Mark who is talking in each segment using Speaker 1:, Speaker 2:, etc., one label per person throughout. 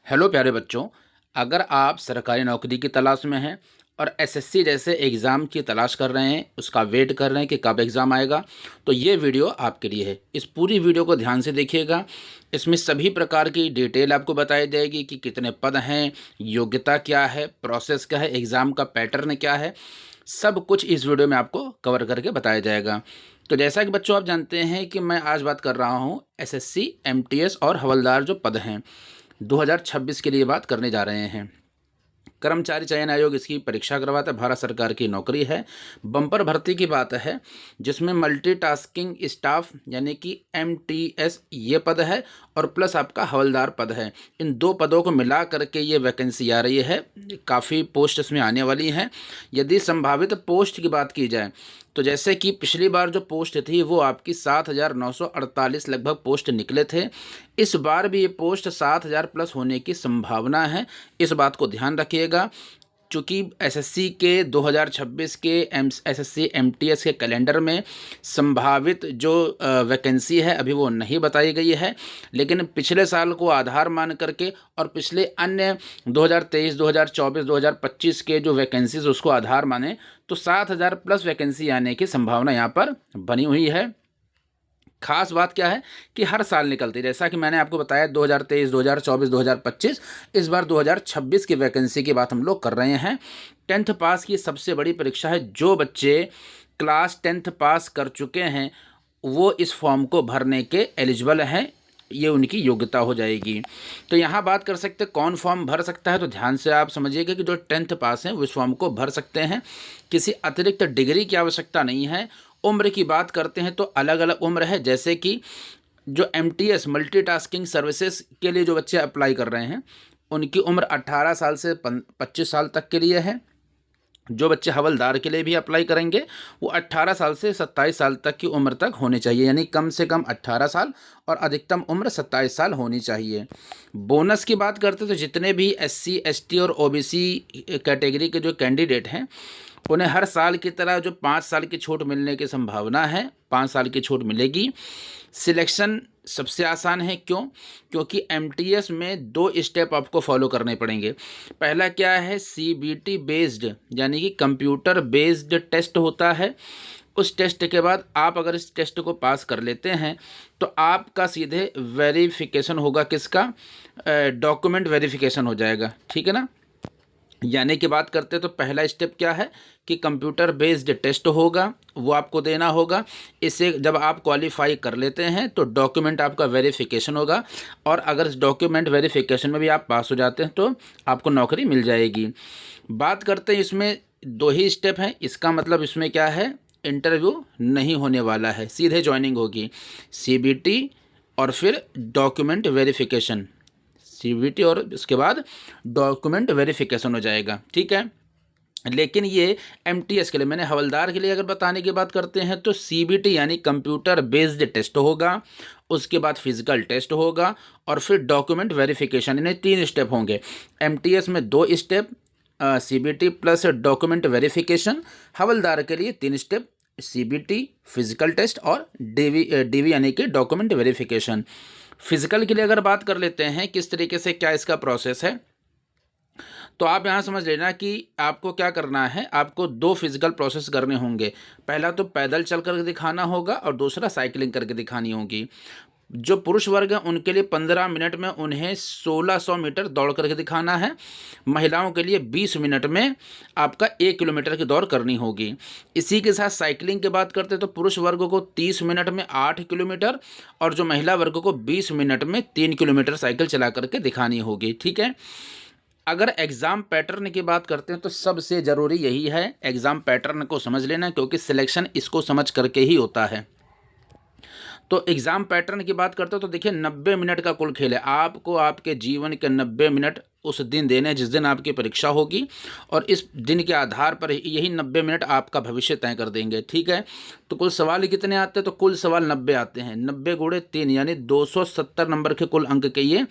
Speaker 1: Hello प्यारे बच्चों। अगर आप सरकारी नौकरी की तलाश में हैं और एसएससी जैसे एग्ज़ाम की तलाश कर रहे हैं, उसका वेट कर रहे हैं कि कब एग्ज़ाम आएगा, तो ये वीडियो आपके लिए है। इस पूरी वीडियो को ध्यान से देखिएगा। इसमें सभी प्रकार की डिटेल आपको बताई जाएगी कि कितने पद हैं, योग्यता क्या है, प्रोसेस क्या है, एग्ज़ाम का पैटर्न क्या है, सब कुछ इस वीडियो में आपको कवर करके बताया जाएगा। तो जैसा कि बच्चों आप जानते हैं कि मैं आज बात कर रहा हूँ एसएससी, एमटीएस और हवलदार जो पद हैं 2026 के लिए बात करने जा रहे हैं। कर्मचारी चयन आयोग इसकी परीक्षा करवाता है, भारत सरकार की नौकरी है। बम्पर भर्ती की बात है जिसमें मल्टीटास्किंग स्टाफ यानी कि एमटीएस ये पद है और प्लस आपका हवलदार पद है। इन दो पदों को मिला करके ये वैकेंसी आ रही है। काफ़ी पोस्ट इसमें आने वाली हैं। यदि संभावित पोस्ट की बात की जाए तो जैसे कि पिछली बार जो पोस्ट थी वो आपकी 7,948 लगभग पोस्ट निकले थे। इस बार भी ये पोस्ट 7,000 प्लस होने की संभावना है। इस बात को ध्यान रखिएगा। चूँकि एसएससी के 2026 के एसएससी एमटीएस के कैलेंडर में संभावित जो वैकेंसी है अभी वो नहीं बताई गई है, लेकिन पिछले साल को आधार मान करके और पिछले अन्य 2023, 2024, 2025 के जो वैकेंसीज उसको आधार माने तो 7,000 प्लस वैकेंसी आने की संभावना यहाँ पर बनी हुई है। खास बात क्या है कि हर साल निकलती है, जैसा कि मैंने आपको बताया 2023, 2024, 2025, इस बार 2026 की वैकेंसी की बात हम लोग कर रहे हैं। 10th पास की सबसे बड़ी परीक्षा है। जो बच्चे क्लास 10th पास कर चुके हैं वो इस फॉर्म को भरने के एलिजिबल हैं, ये उनकी योग्यता हो जाएगी। तो यहाँ बात कर सकते हैं कौन फॉर्म भर सकता है, तो ध्यान से आप समझिएगा कि जो 10th पास हैं वो इस फॉर्म को भर सकते हैं। किसी अतिरिक्त डिग्री की आवश्यकता नहीं है। उम्र की बात करते हैं तो अलग अलग उम्र है, जैसे कि जो एमटीएस मल्टीटास्किंग सर्विसेज के लिए जो बच्चे अप्लाई कर रहे हैं उनकी उम्र 18 साल से 25 साल तक के लिए है। जो बच्चे हवलदार के लिए भी अप्लाई करेंगे वो 18 साल से 27 साल तक की उम्र तक होनी चाहिए, यानी कम से कम 18 साल और अधिकतम उम्र 27 साल होनी चाहिए। बोनस की बात करते तो जितने भी एससी, एसटी और ओबीसी कैटेगरी के जो कैंडिडेट हैं उन्हें हर साल की तरह जो 5 साल की छूट मिलने की संभावना है, 5 साल की छूट मिलेगी। सिलेक्शन सबसे आसान है। क्यों? क्योंकि एमटीएस में 2 स्टेप आपको फॉलो करने पड़ेंगे। पहला क्या है, सीबीटी बेस्ड यानी कि कंप्यूटर बेस्ड टेस्ट होता है। उस टेस्ट के बाद आप अगर इस टेस्ट को पास कर लेते हैं तो आपका सीधे वेरिफिकेशन होगा, किसका? डॉक्यूमेंट वेरिफिकेशन हो जाएगा, ठीक है ना। यानी कि बात करते हैं तो पहला स्टेप क्या है कि कंप्यूटर बेस्ड टेस्ट होगा, वो आपको देना होगा। इसे जब आप क्वालिफाई कर लेते हैं तो डॉक्यूमेंट आपका वेरिफिकेशन होगा, और अगर इस डॉक्यूमेंट वेरिफिकेशन में भी आप पास हो जाते हैं तो आपको नौकरी मिल जाएगी। बात करते हैं इसमें 2 ही स्टेप हैं। इसका मतलब इसमें क्या है, इंटरव्यू नहीं होने वाला है, सीधे ज्वाइनिंग होगी। सीबीटी और फिर डॉक्यूमेंट वेरिफिकेशन, सीबीटी और उसके बाद डॉक्यूमेंट वेरिफिकेशन हो जाएगा, ठीक है। लेकिन ये एमटीएस के लिए, मैंने हवलदार के लिए अगर बताने की बात करते हैं तो सीबीटी यानी कंप्यूटर बेस्ड टेस्ट होगा, उसके बाद फिजिकल टेस्ट होगा और फिर डॉक्यूमेंट वेरिफिकेशन, यानी 3 स्टेप होंगे। एमटीएस में 2 step, CBT plus document verification. हवलदार के लिए 3 स्टेप, सीबीटी, फिजिकल टेस्ट और डीवी यानी कि डॉक्यूमेंट वेरिफिकेशन। फिजिकल के लिए अगर बात कर लेते हैं किस तरीके से क्या इसका प्रोसेस है, तो आप यहाँ समझ लेना कि आपको क्या करना है। आपको 2 फिजिकल प्रोसेस करने होंगे। पहला तो पैदल चल कर दिखाना होगा और दूसरा साइकिलिंग करके दिखानी होगी। जो पुरुष वर्ग हैं उनके लिए 15 मिनट में उन्हें 1600 मीटर दौड़ करके दिखाना है। महिलाओं के लिए 20 मिनट में आपका 1 किलोमीटर की दौड़ करनी होगी। इसी के साथ साइकिलिंग की बात करते हैं तो पुरुष वर्ग को 30 मिनट में 8 किलोमीटर और जो महिला वर्ग को 20 मिनट में 3 किलोमीटर साइकिल चला करके दिखानी होगी, ठीक है। अगर एग्ज़ाम पैटर्न की बात करते हैं तो सबसे ज़रूरी यही है, एग्ज़ाम पैटर्न को समझ लेना, क्योंकि सिलेक्शन इसको समझ करके ही होता है। तो एग्ज़ाम पैटर्न की बात करते हो तो देखिए 90 मिनट का कुल खेल है। आपको आपके जीवन के 90 मिनट उस दिन देने जिस दिन आपकी परीक्षा होगी, और इस दिन के आधार पर यही 90 मिनट आपका भविष्य तय कर देंगे, ठीक है। तो कुल सवाल कितने आते हैं, तो कुल सवाल 90 आते हैं। 90 गुणे 3 यानी 270 नंबर के कुल अंक के ये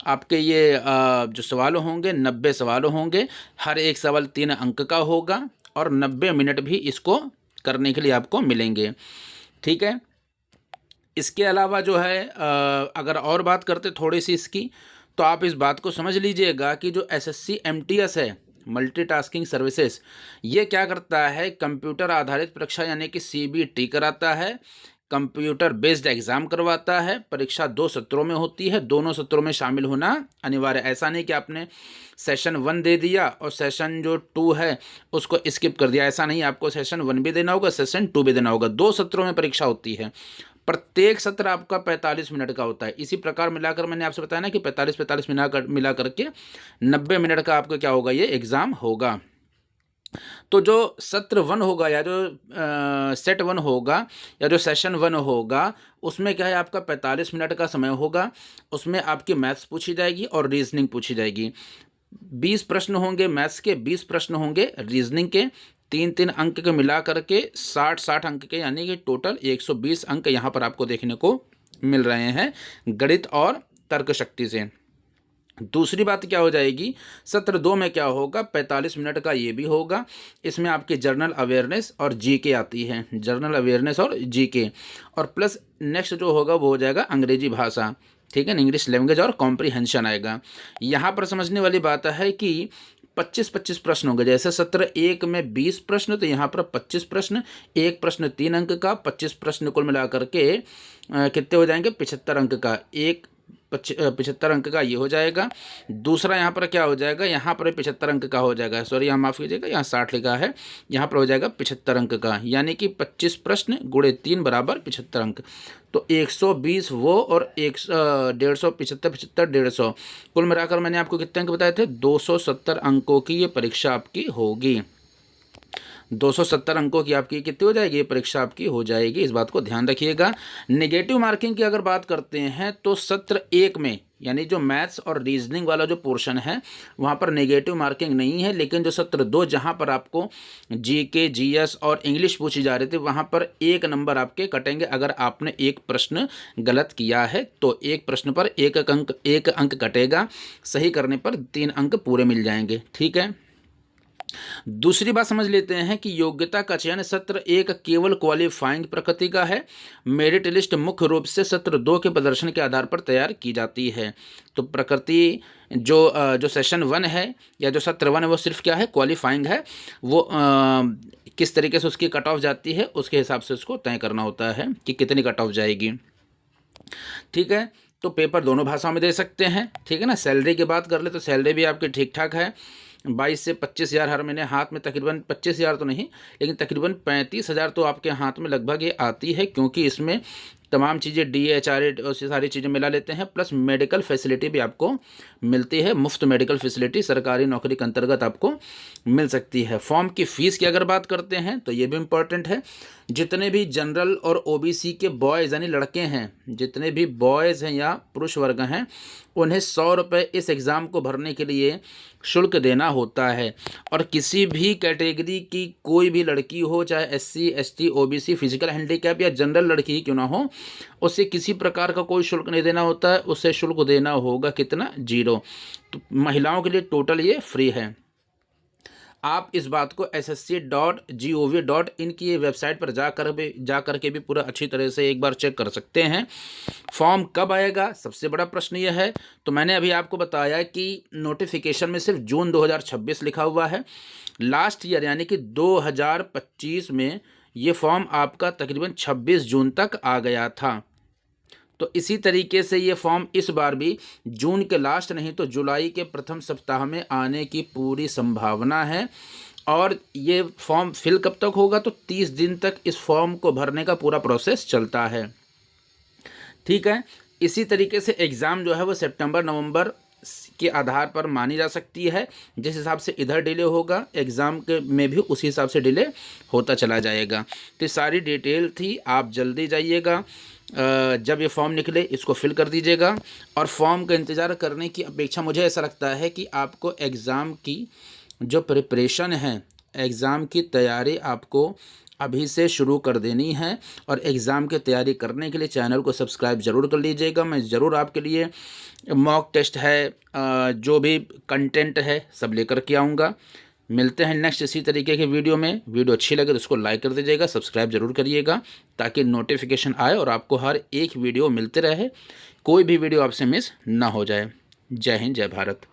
Speaker 1: आपके ये जो सवाल होंगे 90 सवाल होंगे। हर एक सवाल 3 अंक का होगा और 90 मिनट भी इसको करने के लिए आपको मिलेंगे, ठीक है। इसके अलावा जो है अगर और बात करते थोड़ी सी इसकी, तो आप इस बात को समझ लीजिएगा कि जो एसएससी एमटीएस है, मल्टीटास्किंग सर्विसेज, ये क्या करता है, कंप्यूटर आधारित परीक्षा यानी कि सीबीटी कराता है, कंप्यूटर बेस्ड एग्जाम करवाता है। परीक्षा 2 सत्रों में होती है, दोनों सत्रों में शामिल होना अनिवार्य। ऐसा नहीं कि आपने सेशन 1 दे दिया और सेशन जो 2 है उसको स्किप कर दिया, ऐसा नहीं। आपको सेशन 1 भी देना होगा, सेशन 2 भी देना होगा। 2 सत्रों में परीक्षा होती है। प्रत्येक सत्र आपका 45 मिनट का होता है। इसी प्रकार मिलाकर मैंने आपसे बताया ना कि 45-45 मिला करके 90 मिनट का आपका क्या होगा, ये एग्ज़ाम होगा। तो जो सत्र 1 होगा या जो सेट 1 होगा या जो सेशन 1 होगा, उसमें क्या है, आपका 45 मिनट का समय होगा। उसमें आपकी मैथ्स पूछी जाएगी और रीजनिंग पूछी जाएगी। 20 प्रश्न होंगे मैथ्स के, 20 प्रश्न होंगे रीजनिंग के। 3-3 अंक के मिला करके 60-60 अंक के, यानी कि टोटल 120 अंक यहाँ पर आपको देखने को मिल रहे हैं गणित और तर्क शक्ति से। दूसरी बात क्या हो जाएगी, सत्र 2 में क्या होगा, 45 मिनट का ये भी होगा। इसमें आपकी जर्नल अवेयरनेस और जीके आती है, जर्नल अवेयरनेस और जीके, और प्लस नेक्स्ट जो होगा वो हो जाएगा अंग्रेजी भाषा, ठीक है, इंग्लिश लैंग्वेज और कॉम्प्रीहेंशन आएगा। यहाँ पर समझने वाली बात है कि 25-25 प्रश्न होंगे। जैसे सत्र 1 में 20 प्रश्न, तो यहाँ पर 25 प्रश्न, एक प्रश्न 3 अंक का, 25 प्रश्न कुल मिला करके कितने हो जाएंगे, 75 अंक का। 75 अंक का ये हो जाएगा। दूसरा यहाँ पर क्या हो जाएगा, यहाँ पर 75 अंक का हो जाएगा, सॉरी यहाँ माफ़ कीजिएगा, यहाँ 60 लिखा है, यहाँ पर हो जाएगा 75 अंक का, यानी कि 25 प्रश्न गुणे 3 बराबर 75 अंक। तो 120 वो और 150, 75, 75, 150, कुल मिलाकर मैंने आपको कितने अंक बताए थे, 270 अंकों की ये परीक्षा आपकी होगी। 270 अंकों की आपकी कितनी हो जाएगी, ये परीक्षा आपकी हो जाएगी, इस बात को ध्यान रखिएगा। नेगेटिव मार्किंग की अगर बात करते हैं तो सत्र 1 में, यानी जो मैथ्स और रीजनिंग वाला जो पोर्शन है वहाँ पर नेगेटिव मार्किंग नहीं है, लेकिन जो सत्र 2 जहाँ पर आपको जीके, जीएस और इंग्लिश पूछी जा रही थी, वहाँ पर 1 नंबर आपके कटेंगे अगर आपने एक प्रश्न गलत किया है। तो एक प्रश्न पर एक अंक कटेगा, सही करने पर 3 अंक पूरे मिल जाएंगे, ठीक है। दूसरी बात समझ लेते हैं कि योग्यता का चयन सत्र 1 केवल क्वालिफाइंग प्रकृति का है। मेरिट लिस्ट मुख्य रूप से सत्र 2 के प्रदर्शन के आधार पर तैयार की जाती है। तो प्रकृति जो सेशन 1 है या जो सत्र 1 है वो सिर्फ क्या है, क्वालिफाइंग है। वो किस तरीके से उसकी कट ऑफ जाती है उसके हिसाब से उसको तय करना होता है कि कितनी कट ऑफ जाएगी, ठीक है। तो पेपर दोनों भाषाओं में दे सकते हैं, ठीक है ना। सैलरी की बात कर ले तो सैलरी भी आपकी ठीक ठाक है, 22 से 25 हज़ार हर महीने हाथ में, तकरीबन 25 हज़ार तो नहीं लेकिन तकरीबन 35 हज़ार तो आपके हाथ में लगभग ये आती है, क्योंकि इसमें तमाम चीज़ें DHRA और सारी चीज़ें मिला लेते हैं, प्लस मेडिकल फैसिलिटी भी आपको मिलती है। मुफ्त मेडिकल फैसिलिटी सरकारी नौकरी के अंतर्गत आपको मिल सकती है। फॉर्म की फ़ीस की अगर बात करते हैं तो ये भी इम्पॉर्टेंट है। जितने भी जनरल और OBC के बॉयज़ यानी लड़के हैं, जितने भी बॉयज़ हैं या पुरुष वर्ग हैं, उन्हें 100 रुपये इस एग्ज़ाम को भरने के लिए शुल्क देना होता है। और किसी भी कैटेगरी की कोई भी लड़की हो, चाहे SC ST OBC physical handicap या जनरल लड़की ही क्यों ना हो, उसे किसी प्रकार का कोई शुल्क नहीं देना होता है। उसे शुल्क देना होगा कितना, 0। तो महिलाओं के लिए टोटल ये फ्री है। आप इस बात को ssc.gov.in की वेबसाइट पर जा करके भी पूरा अच्छी तरह से एक बार चेक कर सकते हैं। फॉर्म कब आएगा, सबसे बड़ा प्रश्न यह है। तो मैंने अभी आपको बताया कि नोटिफिकेशन में सिर्फ जून 2026 लिखा हुआ है। लास्ट ईयर यानी कि 2025 में ये फॉर्म आपका तकरीबन 26 जून तक आ गया था। तो इसी तरीके से ये फॉर्म इस बार भी जून के लास्ट नहीं तो जुलाई के प्रथम सप्ताह में आने की पूरी संभावना है। और ये फॉर्म फिल कब तक होगा, तो 30 दिन तक इस फॉर्म को भरने का पूरा प्रोसेस चलता है, ठीक है। इसी तरीके से एग्ज़ाम जो है वो सितंबर-नवंबर के आधार पर मानी जा सकती है। जिस हिसाब से इधर डिले होगा एग्ज़ाम के में भी उसी हिसाब से डिले होता चला जाएगा। तो सारी डिटेल थी, आप जल्दी जाइएगा, जब ये फॉर्म निकले इसको फिल कर दीजिएगा। और फॉर्म का इंतज़ार करने की अपेक्षा मुझे ऐसा लगता है कि आपको एग्ज़ाम की जो प्रिपरेशन है, एग्ज़ाम की तैयारी आपको अभी से शुरू कर देनी है। और एग्ज़ाम की तैयारी करने के लिए चैनल को सब्सक्राइब ज़रूर कर लीजिएगा। मैं ज़रूर आपके लिए मॉक टेस्ट है, जो भी कंटेंट है सब लेकर के आऊँगा। मिलते हैं नेक्स्ट इसी तरीके के वीडियो में। वीडियो अच्छी लगे तो उसको लाइक कर दीजिएगा, सब्सक्राइब जरूर करिएगा ताकि नोटिफिकेशन आए और आपको हर एक वीडियो मिलते रहे, कोई भी वीडियो आपसे मिस ना हो जाए। जय हिंद, जय भारत।